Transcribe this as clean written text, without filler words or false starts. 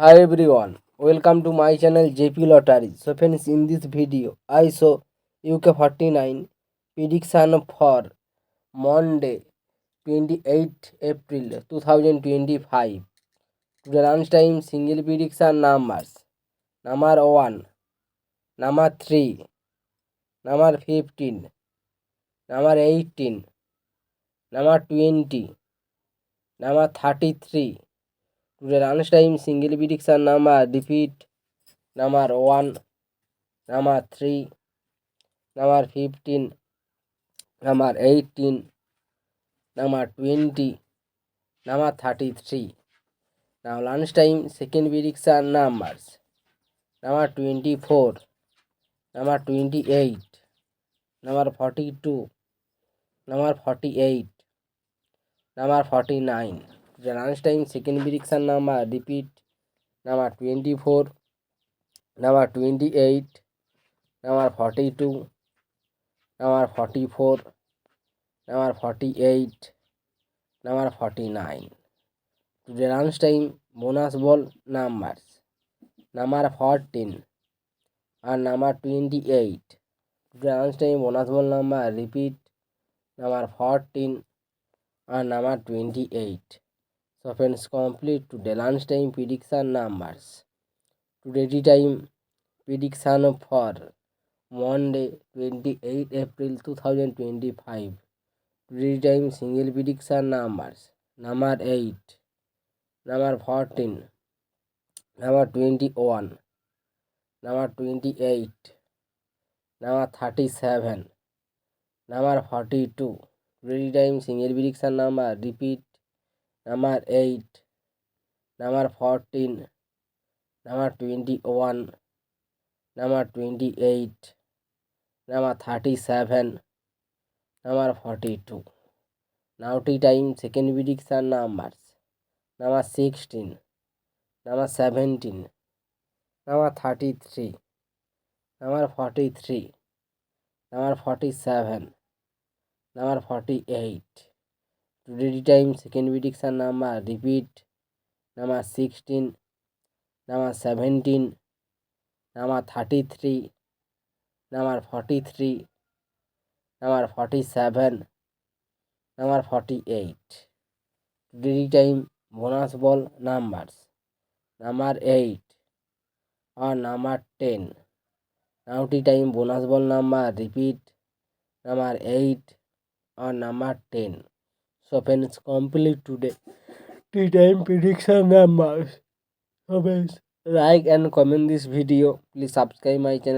Hi everyone, welcome to my channel JP Lottery. So friends, in this video, I show UK49 prediction for Monday, 28 April 2025. Today lunchtime single prediction numbers: number 1, number 3, number 15, number 18, number 20, number 33. Today lunchtime single prediction number repeat: number 1, number 3, number 15, number 18, number 20, number 33. Now lunchtime second prediction numbers: number 24, number 28, number 42, number 48, number 49. The lunchtime second prediction number repeat: number 24, number 28, number 42, number 44, number 48, number 49. Today lunchtime bonus ball numbers: number 14 and number 28. Today lunchtime bonus ball number repeat: number 14 and number 28. So friends, complete today lunchtime prediction numbers. Today time prediction for Monday 28 April 2025. Today time single prediction numbers: number 8, number 14, number 21, number 28, number 37, number 42. Today time single prediction number repeat: number 8, number 14, number 21, number 28, number 37, number 42. Now tea time second prediction numbers: number 16, number 17, number 33, number 43, number 47, number 48. Today time second prediction number repeat: number 16, number 17, number 33, number 43, number 47, number 48. Today time bonus ball numbers: number 8 or number 10. Now tea time bonus ball number repeat: number 8 or number 10. So friends, complete today tea time prediction numbers. So friends, like and comment this video. Please subscribe my channel.